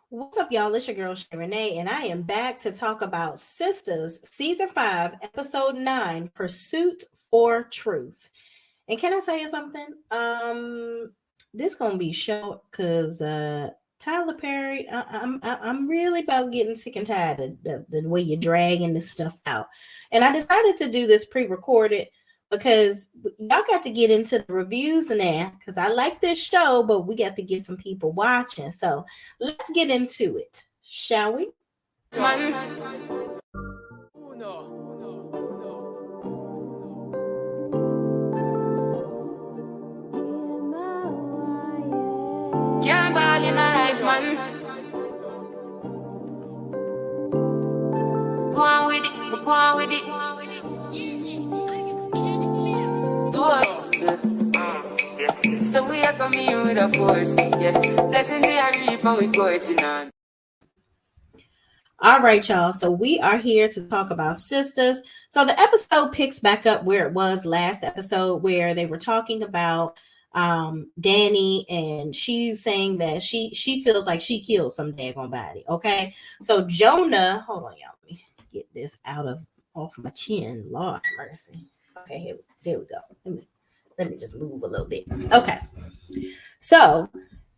What's up, y'all? It's your girl Shay Renee, and I am back to talk about Sistas, Season 5, Episode 9, Pursuit for Truth. And can I tell you something? This gonna be short because Tyler Perry, I'm really about getting sick and tired of the way you're dragging this stuff out. And I decided to do this pre-recorded because y'all got to get into the reviews and that because I like this show, but we got to get some people watching. So let's get into it, shall we? Man. Can't ball in a life, man. Go on with it, go on with it. Do us. So we are coming with a force. Yeah. Blessings they are reap and we going on. All right, y'all. So we are here to talk about Sistas. So the episode picks back up where it was last episode, where they were talking about Danny, and she's saying that she feels like she killed some daggone body. Okay, so Jonah, hold on, y'all, let me get this off my chin. Lord mercy. Okay, there we go. Let me just move a little bit. Okay, so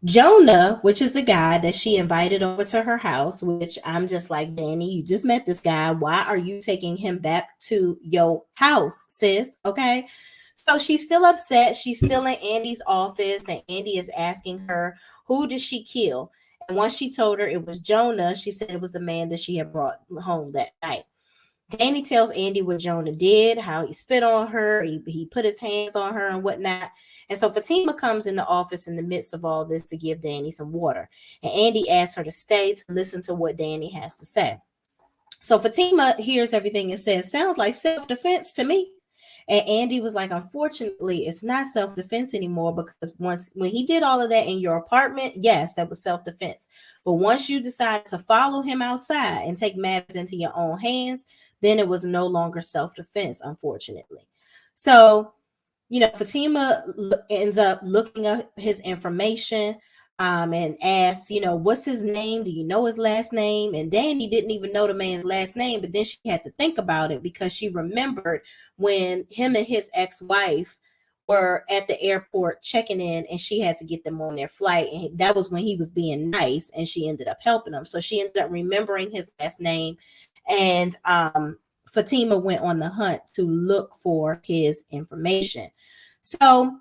Jonah, which is the guy that she invited over to her house, which I'm just like, Danny, you just met this guy. Why are you taking him back to your house, sis? Okay. So she's still upset. She's still in Andy's office, and Andy is asking her, who did she kill? And once she told her it was Jonah, she said it was the man that she had brought home that night. Danny tells Andy what Jonah did, how he spit on her, he put his hands on her and whatnot. And so Fatima comes in the office in the midst of all this to give Danny some water. And Andy asks her to stay to listen to what Danny has to say. So Fatima hears everything and says, sounds like self-defense to me. And Andy was like, unfortunately, it's not self-defense anymore, because when he did all of that in your apartment, yes, that was self-defense. But once you decided to follow him outside and take matters into your own hands, then it was no longer self-defense, unfortunately. So, Fatima ends up looking up his information and asks, what's his name? Do you know his last name? And Danny didn't even know the man's last name, but then she had to think about it because she remembered when him and his ex-wife were at the airport checking in, and she had to get them on their flight. And that was when he was being nice, and she ended up helping them. So she ended up remembering his last name. And Fatima went on the hunt to look for his information. So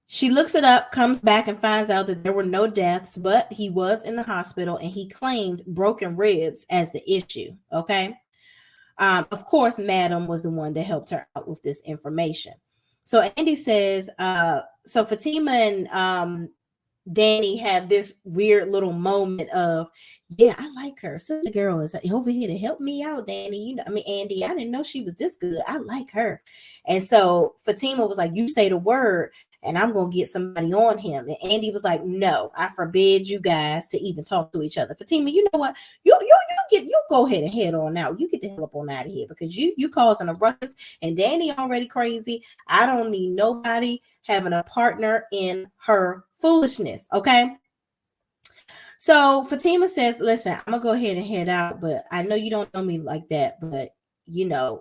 she looks it up, comes back, and finds out that there were no deaths, but he was in the hospital, and he claimed broken ribs as the issue. Okay. Of course, Madam was the one that helped her out with this information. So Andy says, so Fatima and Danny have this weird little moment of, yeah, I like her. Sister girl is over here to help me out, Danny. Andy, I didn't know she was this good. I like her. And so Fatima was like, you say the word and I'm going to get somebody on him. And Andy was like, no, I forbid you guys to even talk to each other. Fatima, you know what? You go ahead and head on out. You get the hell up on out of here, because you causing a ruckus, and Danny already crazy. I don't need nobody having a partner in her foolishness. Okay. So Fatima says, listen, I'm gonna go ahead and head out, but I know you don't know me like that, but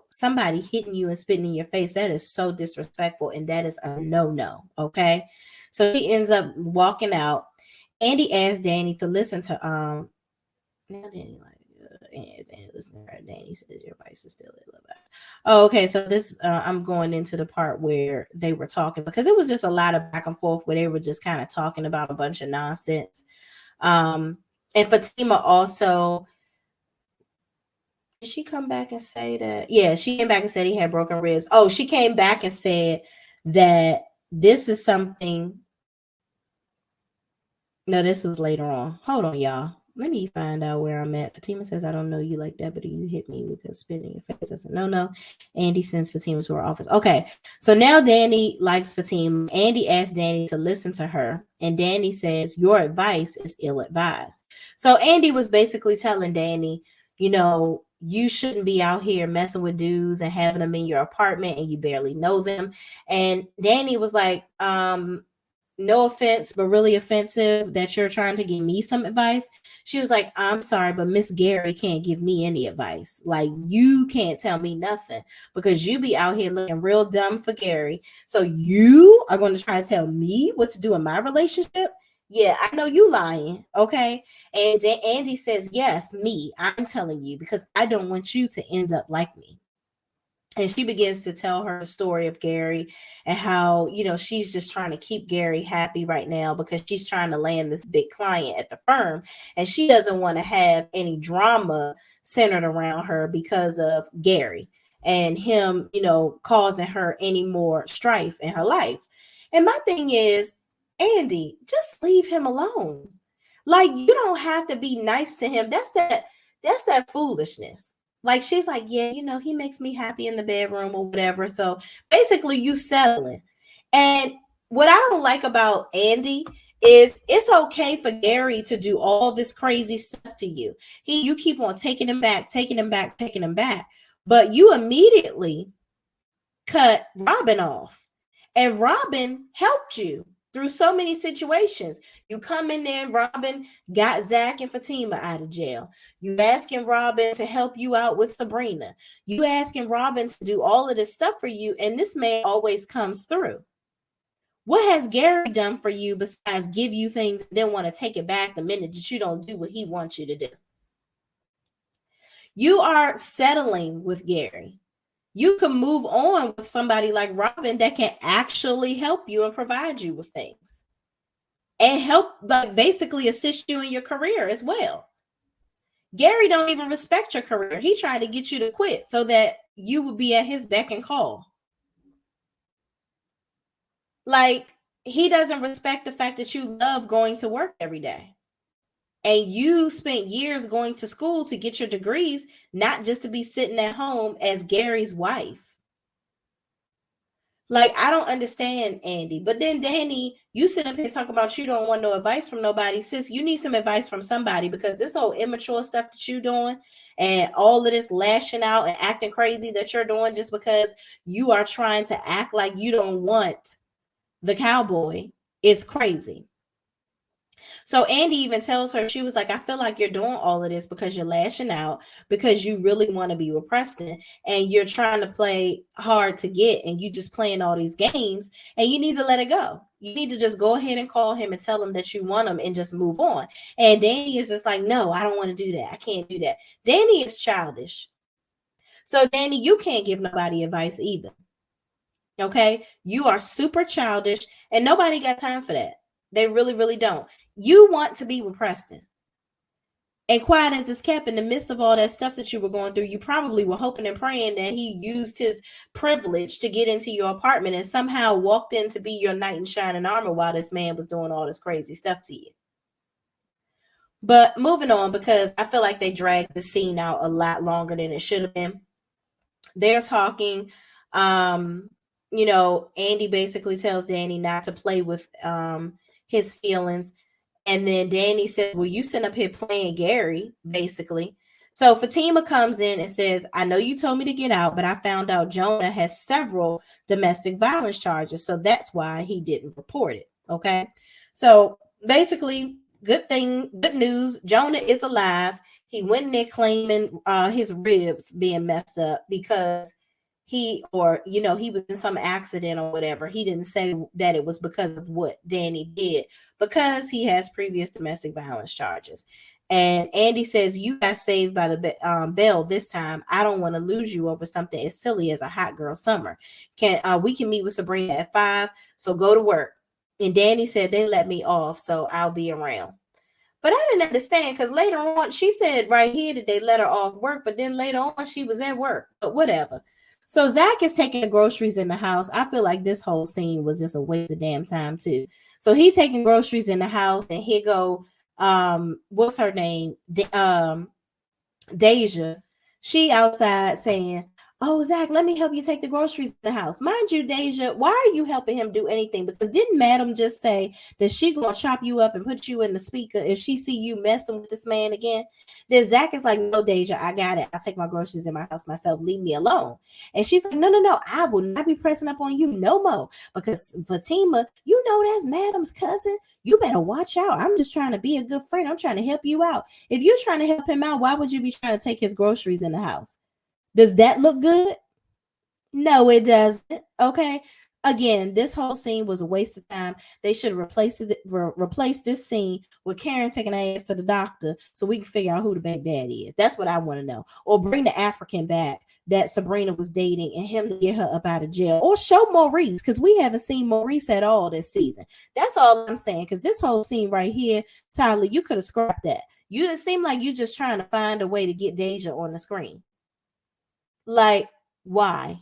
somebody hitting you and spitting in your face, that is so disrespectful, and that is a no. Okay. So he ends up walking out. Andy asked Danny to listen to now Danny listen to her. Danny says your voice is still a little bit. Oh, okay. So this I'm going into the part where they were talking, because it was just a lot of back and forth where they were just kind of talking about a bunch of nonsense. And Fatima also, did she come back and say that? Yeah, she came back and said he had broken ribs. Oh, she came back and said that this is something. No, this was later on. Hold on, y'all. Let me find out where I'm at. Fatima says, I don't know you like that, but you hit me because spitting in your face. I said, no. Andy sends Fatima to her office. Okay, so now Danny likes Fatima. Andy asks Danny to listen to her, and Danny says, your advice is ill-advised. So Andy was basically telling Danny, you shouldn't be out here messing with dudes and having them in your apartment and you barely know them. And Danny was like, no offense, but really offensive that you're trying to give me some advice. She was like, I'm sorry, but Miss Gary can't give me any advice. Like, you can't tell me nothing because you be out here looking real dumb for Gary. So you are going to try to tell me what to do in my relationship? Yeah, I know you lying. Okay. And then Andy says, yes, me. I'm telling you because I don't want you to end up like me. And she begins to tell her story of Gary and how, she's just trying to keep Gary happy right now because she's trying to land this big client at the firm. And she doesn't want to have any drama centered around her because of Gary and him, causing her any more strife in her life. And my thing is, Andy, just leave him alone. Like, you don't have to be nice to him. That's that foolishness. Like, she's like, yeah, he makes me happy in the bedroom or whatever. So basically you settling. And what I don't like about Andy is it's okay for Gary to do all this crazy stuff to you. You keep on taking him back, taking him back, taking him back. But you immediately cut Robin off. And Robin helped you through so many situations. You come in there, Robin got Zach and Fatima out of jail. You asking Robin to help you out with Sabrina. You asking Robin to do all of this stuff for you, and this man always comes through. What has Gary done for you besides give you things and then want to take it back the minute that you don't do what he wants you to do? You are settling with Gary. You can move on with somebody like Robin that can actually help you and provide you with things and help, like, basically assist you in your career as well. Gary don't even respect your career. He tried to get you to quit so that you would be at his beck and call. Like, he doesn't respect the fact that you love going to work every day. And you spent years going to school to get your degrees, not just to be sitting at home as Gary's wife. Like, I don't understand, Andy. But then, Danny, you sit up here talking about you don't want no advice from nobody. Sis, you need some advice from somebody because this whole immature stuff that you're doing and all of this lashing out and acting crazy that you're doing just because you are trying to act like you don't want the cowboy is crazy. So Andy even tells her, she was like, I feel like you're doing all of this because you're lashing out, because you really want to be with Preston and you're trying to play hard to get and you just playing all these games and you need to let it go. You need to just go ahead and call him and tell him that you want him and just move on. And Danny is just like, no, I don't want to do that. I can't do that. Danny is childish. So Danny, you can't give nobody advice either. Okay. You are super childish and nobody got time for that. They really, really don't. You want to be with Preston. And quiet as it's kept, in the midst of all that stuff that you were going through, you probably were hoping and praying that he used his privilege to get into your apartment and somehow walked in to be your knight in shining armor while this man was doing all this crazy stuff to you. But moving on, because I feel like they dragged the scene out a lot longer than it should have been. They're talking. Andy basically tells Danny not to play with his feelings. And then Danny says, well, you sitting up here playing Gary, basically. So Fatima comes in and says, I know you told me to get out, but I found out Jonah has several domestic violence charges. So that's why he didn't report it. Okay. So basically, good news. Jonah is alive. He went in there claiming his ribs being messed up because he was in some accident or whatever. He didn't say that it was because of what Danny did, because he has previous domestic violence charges. And Andy says, you got saved by the bell this time. I don't want to lose you over something as silly as a hot girl summer. We can meet with Sabrina at 5, so go to work. And Danny said, they let me off, so I'll be around. But I didn't understand, because later on, she said right here that they let her off work, but then later on, she was at work. But whatever. So Zach is taking the groceries in the house. I feel like this whole scene was just a waste of damn time too. So he's taking groceries in the house, and here go, what's her name? Deja. She outside saying, oh, Zach, let me help you take the groceries in the house. Mind you, Deja, why are you helping him do anything? Because didn't Madam just say that she gonna chop you up and put you in the speaker if she see you messing with this man again? Then Zach is like, no, Deja, I got it. I'll take my groceries in my house myself. Leave me alone. And she's like, no, no, no, I will not be pressing up on you no more. Because Fatima, you know that's Madam's cousin. You better watch out. I'm just trying to be a good friend. I'm trying to help you out. If you're trying to help him out, why would you be trying to take his groceries in the house? Does that look good? No, it doesn't. Okay. Again, this whole scene was a waste of time. They should replace this scene with Karen taking her ass to the doctor so we can figure out who the baby daddy is. That's what I want to know. Or bring the African back that Sabrina was dating and him to get her up out of jail. Or show Maurice, because we haven't seen Maurice at all this season. That's all I'm saying. Because this whole scene right here, Tyler, you could have scrapped that. It seemed like you just trying to find a way to get Deja on the screen. Like, why?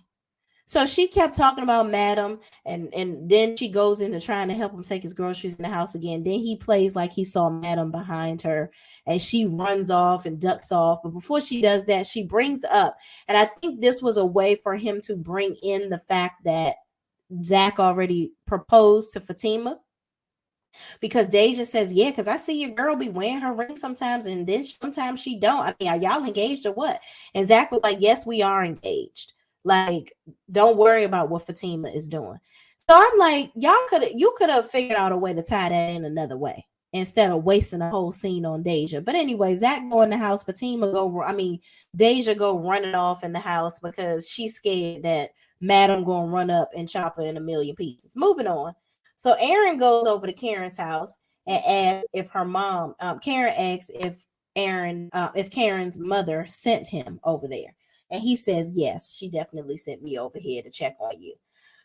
So she kept talking about Madam, and then she goes into trying to help him take his groceries in the house again. Then he plays like he saw Madam behind her, and she runs off and ducks off. But before she does that, she brings up, and I think this was a way for him to bring in the fact that Zach already proposed to Fatima. Because Deja says, yeah, because I see your girl be wearing her ring sometimes, and then sometimes she don't. I mean, are y'all engaged or what? And Zach was like, yes, we are engaged. Like, don't worry about what Fatima is doing. So I'm like, you could have figured out a way to tie that in another way instead of wasting a whole scene on Deja. But anyway, Zach go in the house, Deja go running off in the house because she's scared that Madam gonna run up and chop her in a million pieces. Moving on. So Aaron goes over to Karen's house and asks if her mom, Karen asks if Karen's mother sent him over there. And he says, yes, she definitely sent me over here to check on you.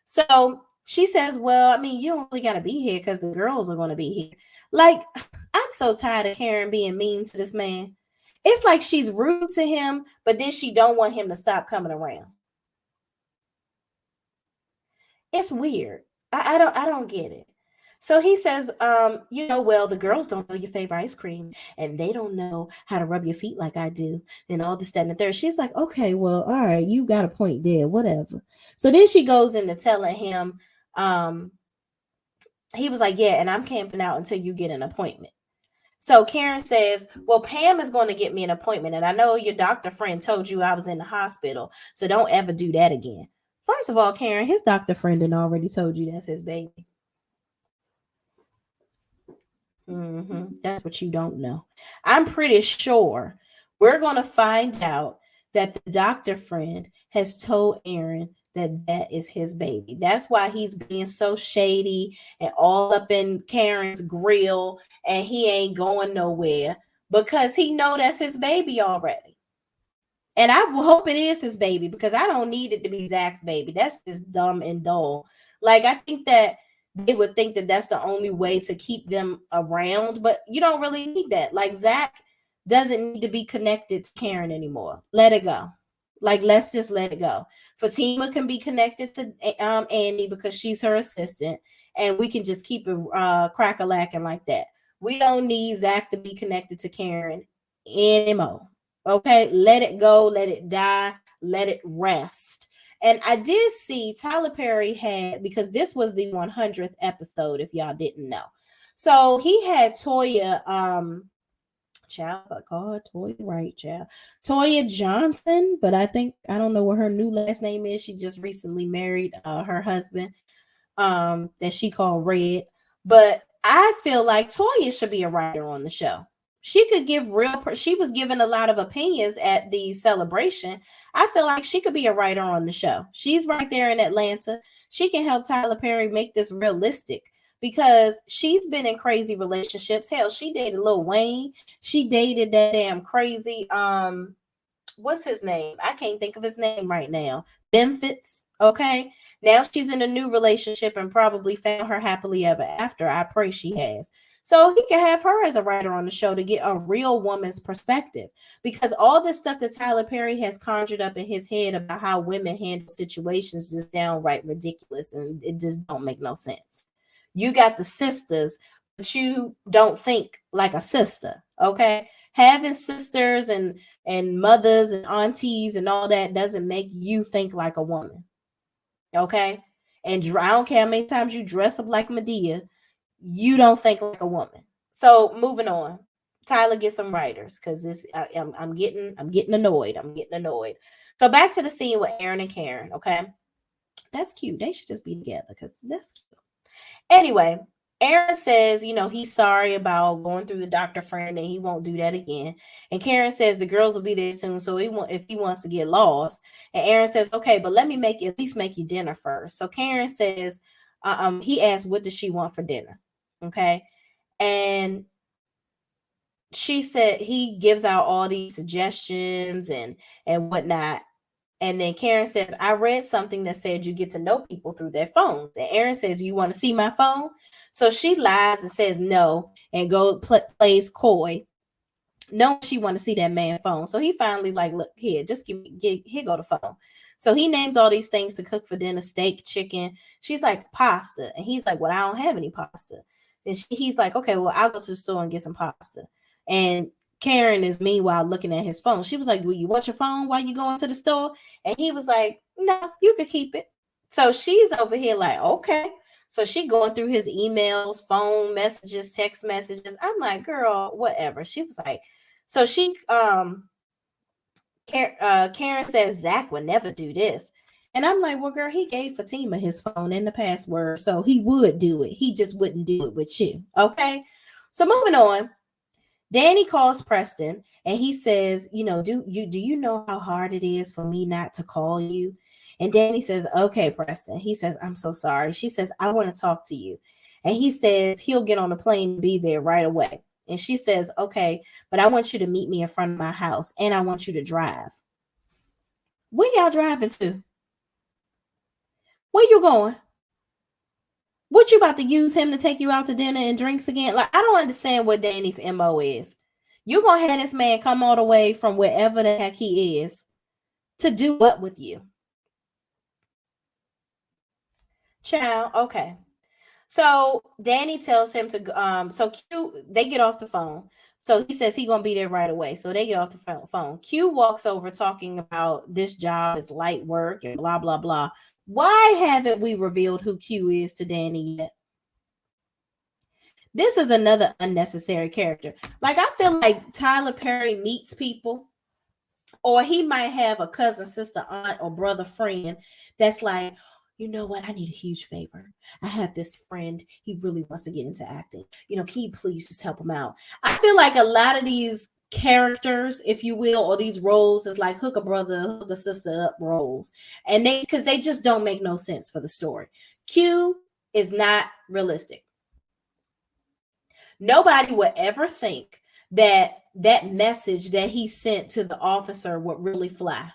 So she says, well, I mean, you don't really got to be here because the girls are going to be here. Like, I'm so tired of Karen being mean to this man. It's like she's rude to him, but then she don't want him to stop coming around. It's weird. I don't get it. So he says, well, the girls don't know your favorite ice cream and they don't know how to rub your feet like I do and all this, that, and the third. She's like, okay, well, all right, you got a point there, whatever. So then she goes into telling him, he was like, yeah, and I'm camping out until you get an appointment. So Karen says, well, Pam is going to get me an appointment. And I know your doctor friend told you I was in the hospital. So don't ever do that again. First of all, Karen, his doctor friend had already told you that's his baby. That's what you don't know. I'm pretty sure we're going to find out that the doctor friend has told Aaron that is his baby. That's why he's being so shady and all up in Karen's grill, and he ain't going nowhere because he know that's his baby already. And I hope it is his baby because I don't need it to be Zach's baby. That's just dumb and dull. Like, I think that they would think that that's the only way to keep them around, but you don't really need that. Like, Zach doesn't need to be connected to Karen anymore. Let it go. Like, let's just let it go. Fatima can be connected to Andy because she's her assistant, and we can just keep it crack-a-lacking like that. We don't need Zach to be connected to Karen anymore. Okay, let it go, let it die, let it rest. And I did see Tyler Perry had, because this was the 100th episode, if y'all didn't know. So he had Toya, Toya Johnson, but I don't know what her new last name is. She just recently married her husband, that she called Red. But I feel like Toya should be a writer on the show. She could give she was giving a lot of opinions at the celebration. I feel like she could be a writer on the show. She's right there in Atlanta. She can help Tyler Perry make this realistic because she's been in crazy relationships. Hell, she dated Lil Wayne. She dated that damn crazy, what's his name? I can't think of his name right now. Benfits. Okay. Now she's in a new relationship and probably found her happily ever after. I pray she has. So he can have her as a writer on the show to get a real woman's perspective, because all this stuff that Tyler Perry has conjured up in his head about how women handle situations is downright ridiculous, and it just don't make no sense. You got the sisters, but you don't think like a sister. Okay. Having sisters and mothers and aunties and all that doesn't make you think like a woman. Okay? And I don't care how many times you dress up like Medea, you don't think like a woman. So moving on. Tyler, get some writers because I'm getting annoyed. I'm getting annoyed. So back to the scene with Aaron and Karen. Okay, that's cute. They should just be together because that's cute. Anyway, Aaron says, he's sorry about going through the doctor friend and he won't do that again. And Karen says the girls will be there soon, so if he wants to get lost. And Aaron says, okay, but let me at least make you dinner first. So Karen says, he asked, what does she want for dinner? Okay, and she said he gives out all these suggestions and whatnot. And then Karen says, I read something that said you get to know people through their phones. And Aaron says, you want to see my phone? So she lies and says no and plays coy. No, she want to see that man's phone. So he finally like, look here, just here go the phone. So he names all these things to cook for dinner: steak, chicken. She's like, pasta. And he's like, well, I don't have any pasta. And he's like, okay, well, I'll go to the store and get some pasta. And Karen is meanwhile looking at his phone. She was like, will you want your phone while you going to the store? And he was like, no, you could keep it. So she's over here like, okay. So she going through his emails, phone messages, text messages. I'm like, girl, whatever. She was like, so Karen says Zach would never do this. And I'm like, well, girl, he gave Fatima his phone and the password, so he would do it. He just wouldn't do it with you. Okay. So moving on. Danny calls Preston and he says, do you know how hard it is for me not to call you? And Danny says, okay, Preston. He says, I'm so sorry. She says, I want to talk to you. And he says he'll get on the plane and be there right away. And she says, okay, but I want you to meet me in front of my house and I want you to drive. Where y'all driving to? Where you going? What, you about to use him to take you out to dinner and drinks again? Like, I don't understand what Danny's MO is. You're going to have this man come all the way from wherever the heck he is to do what with you? Child, okay. So Danny tells him to so Q, they get off the phone. So he says he's gonna be there right away. So they get off the phone. Q walks over talking about this job is light work and blah blah blah. Why haven't we revealed who Q is to Danny yet? This is another unnecessary character. Like, I feel like Tyler Perry meets people, or he might have a cousin, sister, aunt, or brother friend that's like, you know what? I need a huge favor. I have this friend. He really wants to get into acting. Can you please just help him out? I feel like a lot of these characters, if you will, or these roles is like hook a brother, hook a sister up roles. And because they just don't make no sense for the story. Q is not realistic. Nobody would ever think that message that he sent to the officer would really fly.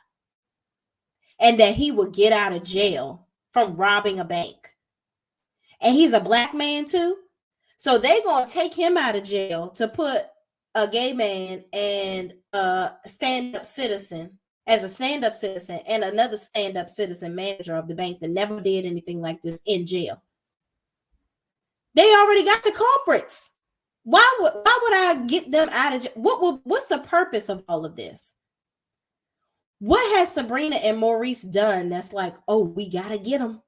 And that he would get out of jail from robbing a bank. And he's a black man too. So they're going to take him out of jail to put a gay man and a stand-up citizen as a stand-up citizen and another stand-up citizen manager of the bank that never did anything like this in jail. They already got the culprits. Why would I get them out of jail? What's the purpose of all of this? What has Sabrina and Maurice done that's like, oh, we gotta get them?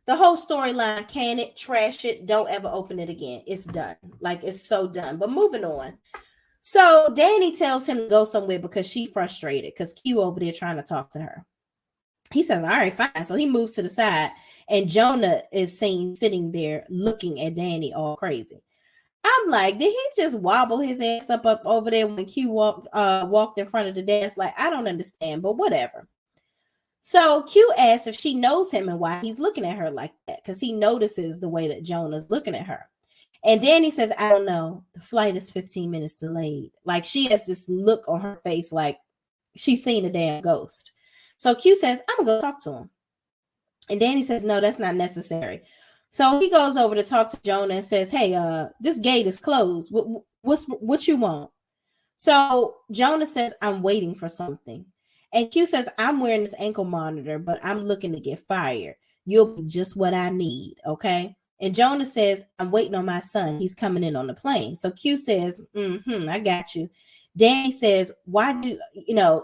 The whole storyline, can it, trash it, don't ever open it again. It's done. Like, it's so done. But moving on. So Danny tells him to go somewhere because she's frustrated because Q over there trying to talk to her. He says, all right, fine. So he moves to the side and Jonah is seen sitting there looking at Danny all crazy. I'm like, did he just wobble his ass up over there when Q walked in front of the desk? Like, I don't understand, but whatever. So Q asks if she knows him and why he's looking at her like that, because he notices the way that Jonah's looking at her. And Danny says, I don't know. The flight is 15 minutes delayed. Like, she has this look on her face like she's seen a damn ghost. So Q says, I'm going to go talk to him. And Danny says, no, that's not necessary. So he goes over to talk to Jonah and says, hey, this gate is closed. What you want? So Jonah says, I'm waiting for something. And Q says, I'm wearing this ankle monitor, but I'm looking to get fired. You'll be just what I need, okay? And Jonah says, I'm waiting on my son. He's coming in on the plane. So Q says, I got you. Danny says, why do,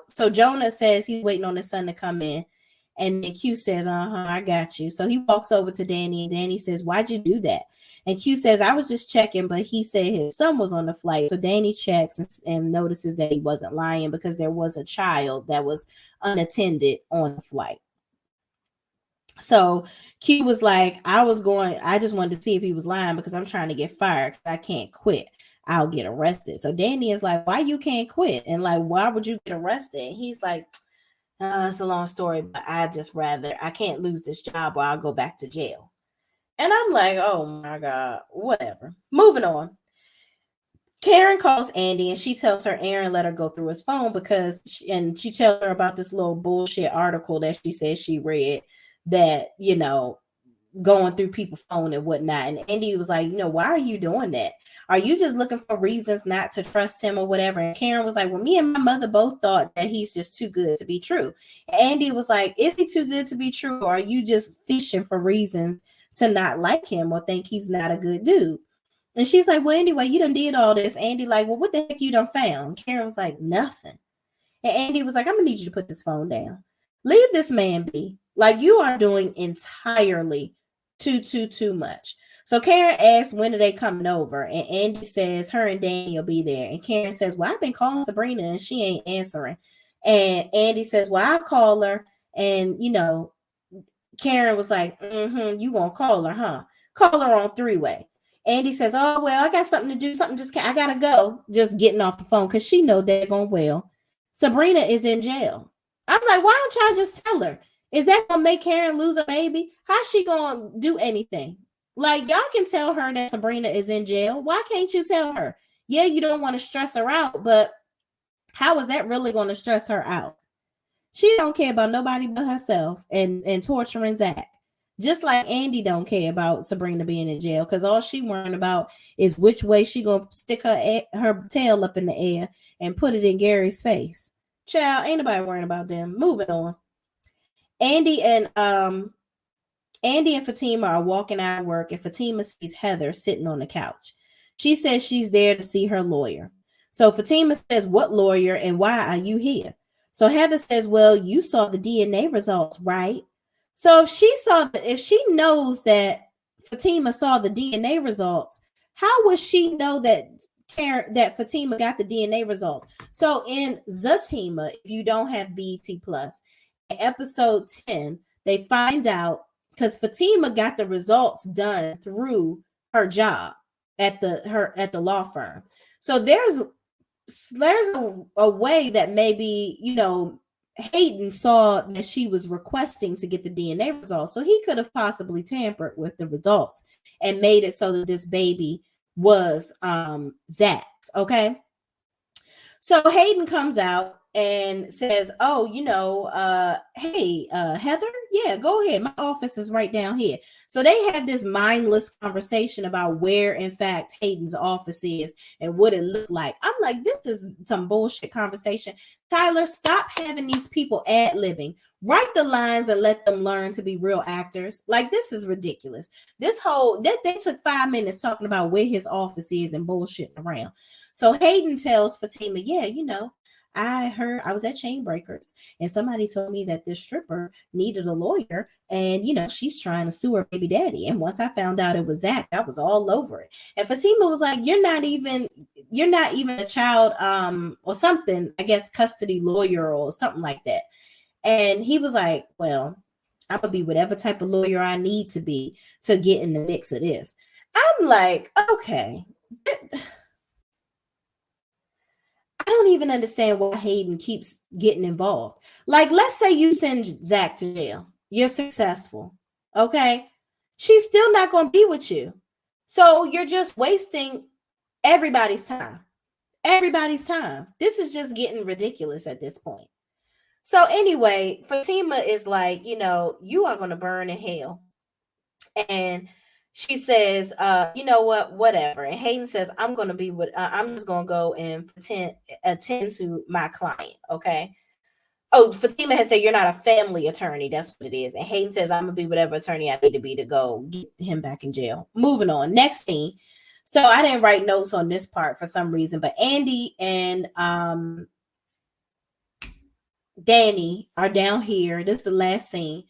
so Jonah says he's waiting on his son to come in. And then Q says, I got you. So he walks over to Danny, and Danny says, why'd you do that? And Q says, I was just checking, but he said his son was on the flight. So Danny checks and notices that he wasn't lying because there was a child that was unattended on the flight. So Q was like, I just wanted to see if he was lying because I'm trying to get fired because I can't quit. I'll get arrested. So Danny is like, why you can't quit? And like, why would you get arrested? And he's like, it's a long story, but I can't lose this job or I'll go back to jail. And I'm like, oh my God, whatever. Moving on. Karen calls Andy and she tells her Aaron let her go through his phone because she tells her about this little bullshit article that she says she read that, going through people's phone and whatnot. And Andy was like, why are you doing that? Are you just looking for reasons not to trust him or whatever? And Karen was like, well, me and my mother both thought that he's just too good to be true. And Andy was like, is he too good to be true? Or are you just fishing for reasons to not like him or think he's not a good dude? And she's like, well, anyway, you done did all this. Andy like, well, what the heck you done found? Karen was like, nothing. And Andy was like, I'm gonna need you to put this phone down. Leave this man be. Like, you are doing entirely too much. So Karen asks, when are they coming over? And Andy says her and Danny will be there. And Karen says, well, I've been calling Sabrina and she ain't answering. And Andy says, well, I'll call her. And, Karen was like, you gonna call her, huh? Call her on three-way. Andy says, oh, well, I got something to do. I gotta go. Just getting off the phone because she know daggone well Sabrina is in jail. I'm like, why don't y'all just tell her? Is that gonna make Karen lose a baby? How's she gonna do anything? Like, y'all can tell her that Sabrina is in jail. Why can't you tell her? Yeah, you don't want to stress her out, but how is that really going to stress her out? She don't care about nobody but herself and torturing Zach. Just like Andy don't care about Sabrina being in jail because all she worrying about is which way she gonna stick her tail up in the air and put it in Gary's face. Child, ain't nobody worrying about them. Moving on. Andy and Fatima are walking out of work, and Fatima sees Heather sitting on the couch. She says she's there to see her lawyer. So Fatima says, what lawyer and why are you here? So Heather says, well, you saw the DNA results, right? So if she knows that Fatima saw the DNA results, how would she know that Fatima got the DNA results? So in Zatima, if you don't have BET Plus, episode 10, they find out because Fatima got the results done through her job at the law firm. So there's a way that maybe, Hayden saw that she was requesting to get the DNA results. So he could have possibly tampered with the results and made it so that this baby was Zach's. Okay. So Hayden comes out and says, oh, hey, Heather, yeah, go ahead. My office is right down here. So they had this mindless conversation about where, in fact, Hayden's office is and what it looked like. I'm like, this is some bullshit conversation. Tyler, stop having these people ad-libbing. Write the lines and let them learn to be real actors. Like, this is ridiculous. They took 5 minutes talking about where his office is and bullshitting around. So Hayden tells Fatima, yeah, I heard I was at Chain Breakers and somebody told me that this stripper needed a lawyer and, she's trying to sue her baby daddy. And once I found out it was Zach, I was all over it. And Fatima was like, you're not even a child or something, I guess, custody lawyer or something like that. And he was like, well, I'm going to be whatever type of lawyer I need to be to get in the mix of this. I'm like, okay. I don't even understand why Hayden keeps getting involved. Like, let's say you send Zach to jail. You're successful. Okay. She's still not going to be with you. So you're just wasting everybody's time. Everybody's time. This is just getting ridiculous at this point. So anyway, Fatima is like, you are going to burn in hell. And she says, you know what, whatever. And Hayden says, I'm just going to go and attend to my client. Okay. Oh, Fatima has said you're not a family attorney. That's what it is. And Hayden says I'm gonna be whatever attorney I need to be to go get him back in jail. Moving on. Next scene. So I didn't write notes on this part for some reason, but Andy and Danny are down here. This is the last scene.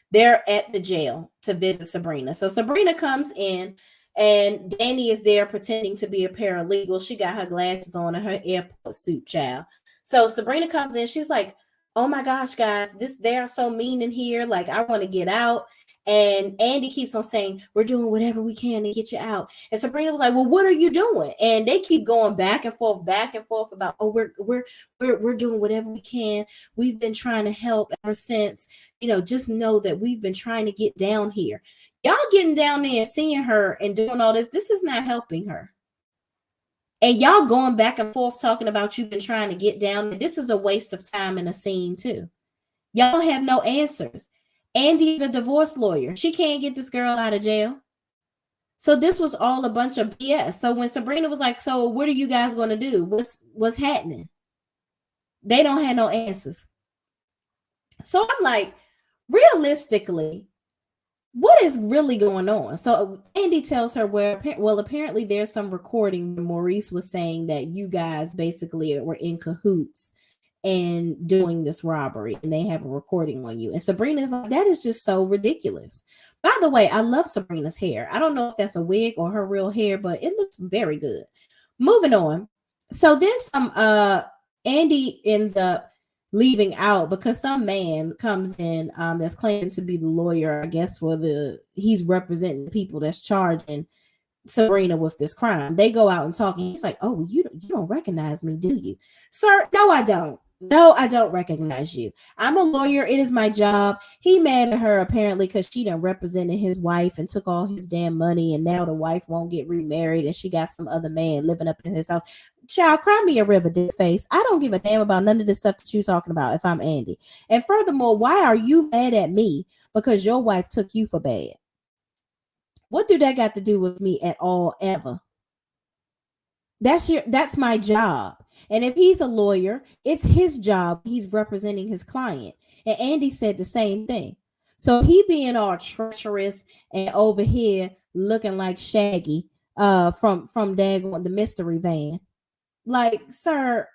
They're at the jail to visit Sabrina. So Sabrina comes in and Danny is there pretending to be a paralegal. She got her glasses on and her airport suit, child. So Sabrina comes in. She's like, oh my gosh, guys, they are so mean in here. Like, I want to get out. And Andy keeps on saying, we're doing whatever we can to get you out. And Sabrina was like, well, what are you doing? And they keep going back and forth about, oh, we're doing whatever we can. We've been trying to help ever since. Just know that we've been trying to get down here. Y'all getting down there and seeing her and doing all this. This is not helping her. And y'all going back and forth talking about you've been trying to get down. This is a waste of time in a scene too. Y'all have no answers. Andy's a divorce lawyer. She can't get this girl out of jail. So this was all a bunch of BS. So when Sabrina was like, so what are you guys going to do? What's happening? They don't have no answers. So I'm like, realistically, what is really going on? So Andy tells her, well, apparently there's some recording where Maurice was saying that you guys basically were in cahoots and doing this robbery, and they have a recording on you. And Sabrina's like, that is just so ridiculous. By the way, I love Sabrina's hair. I don't know if that's a wig or her real hair, but it looks very good. Moving on. So this Andy ends up leaving out because some man comes in that's claiming to be the lawyer, I guess, he's representing the people that's charging Sabrina with this crime. They go out and talk, and he's like, oh, you don't recognize me, do you? Sir, no, I don't. No, I don't recognize you. I'm a lawyer. It is my job. He mad at her apparently because she done represented his wife and took all his damn money, and now the wife won't get remarried and she got some other man living up in his house. Child, cry me a river, dick face. I don't give a damn about none of this stuff that you're talking about if I'm Andy. And furthermore, why are you mad at me because your wife took you for bad? What do that got to do with me at all, ever? That's my job. And if he's a lawyer, it's his job. He's representing his client. And Andy said the same thing. So he being all treacherous and over here looking like Shaggy from Daggone the Mystery Van. Like, sir,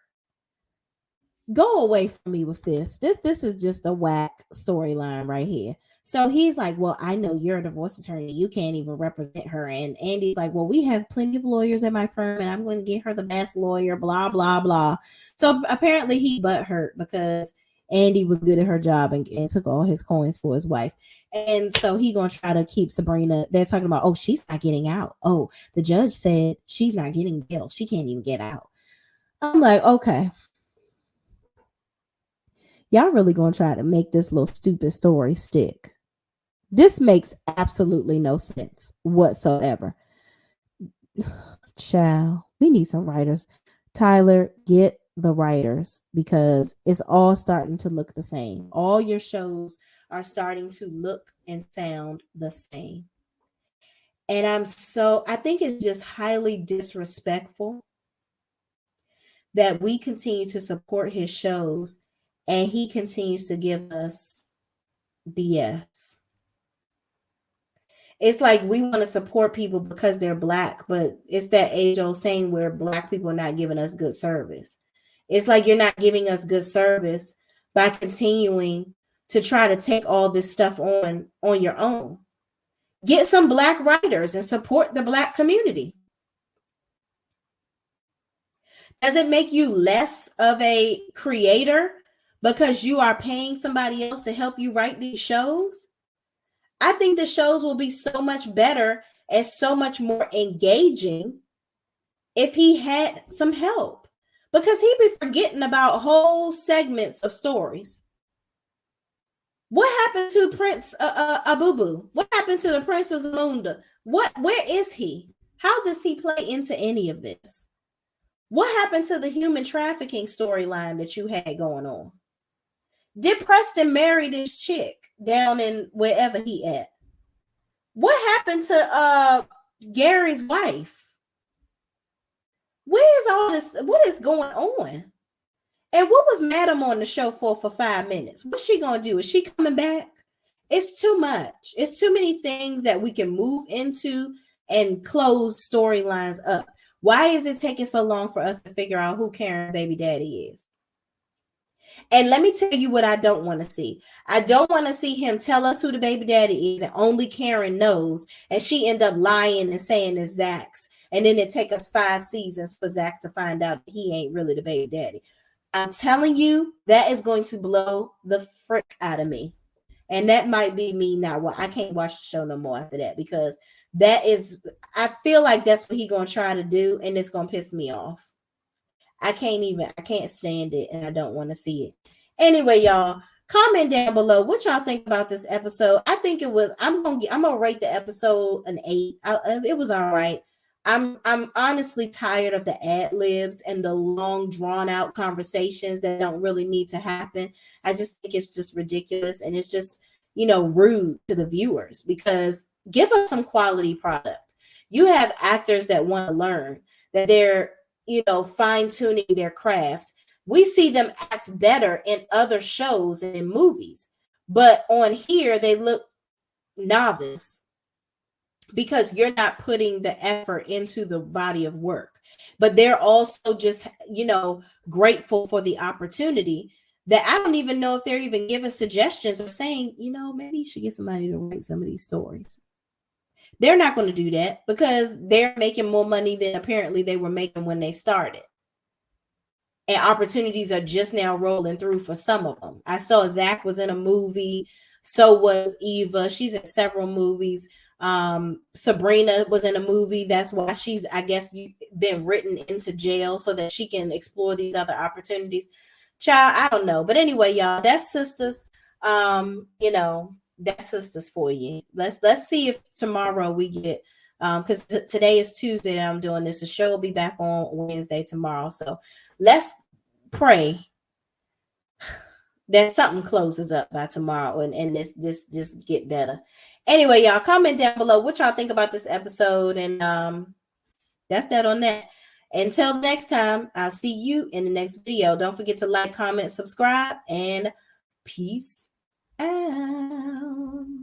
go away from me with this. This is just a whack storyline right here. So he's like, well, I know you're a divorce attorney. You can't even represent her. And Andy's like, well, we have plenty of lawyers at my firm and I'm going to get her the best lawyer, blah, blah, blah. So apparently he butt hurt because Andy was good at her job and took all his coins for his wife. And so he going to try to keep Sabrina. They're talking about, oh, she's not getting out. Oh, the judge said she's not getting bail. She can't even get out. I'm like, okay. Y'all really going to try to make this little stupid story stick. This makes absolutely no sense whatsoever. Child, we need some writers. Tyler, get the writers because it's all starting to look the same. All your shows are starting to look and sound the same. And I think it's just highly disrespectful that we continue to support his shows and he continues to give us BS. It's like we want to support people because they're Black, but it's that age-old saying where Black people are not giving us good service. It's like you're not giving us good service by continuing to try to take all this stuff on your own. Get some Black writers and support the Black community. Does it make you less of a creator because you are paying somebody else to help you write these shows? I think the shows will be so much better and so much more engaging if he had some help, because he'd be forgetting about whole segments of stories. What happened to Prince Abubu? What happened to the Princess Lunda? Where is he? How does he play into any of this? What happened to the human trafficking storyline that you had going on? Did Preston marry this chick down in wherever he at? What happened to Gary's wife? Where's all this? What is going on? And what was Madam on the show for 5 minutes? What's she gonna do? Is she coming back? It's too much. It's too many things that we can move into and close storylines up. Why is it taking so long for us to figure out who Karen's baby daddy is? And let me tell you what I don't want to see. I don't want to see him tell us who the baby daddy is and only Karen knows, and she end up lying and saying it's Zach's. And then it take us 5 seasons for Zach to find out he ain't really the baby daddy. I'm telling you, that is going to blow the frick out of me. And that might be me now. Well, I can't watch the show no more after that, because that is, I feel like that's what he's gonna try to do, and it's gonna piss me off. I can't stand it, and I don't want to see it. Anyway, y'all, comment down below what y'all think about this episode. I think it was, I'm gonna rate the episode an 8. It was all right. I'm honestly tired of the ad libs and the long drawn out conversations that don't really need to happen. I just think it's just ridiculous, and it's just, rude to the viewers, because give us some quality product. You have actors that want to learn, that they're, fine tuning their craft. We see them act better in other shows and in movies, but on here they look novice, because you're not putting the effort into the body of work. But they're also just, grateful for the opportunity, that I don't even know if they're even giving suggestions or saying, maybe you should get somebody to write some of these stories. They're not going to do that, because they're making more money than apparently they were making when they started. And opportunities are just now rolling through for some of them. I saw Zach was in a movie. So was Eva. She's in several movies. Sabrina was in a movie. That's why she's, I guess, been written into jail, so that she can explore these other opportunities. Child, I don't know. But anyway, y'all, that's Sistas. That's Sistas for you. Let's see if tomorrow we get, because today is Tuesday that I'm doing this. The show will be back on Wednesday tomorrow. So let's pray that something closes up by tomorrow, and this just get better. Anyway, y'all, comment down below what y'all think about this episode, and that's that on that. Until next time, I'll see you in the next video. Don't forget to like, comment, subscribe, and peace out.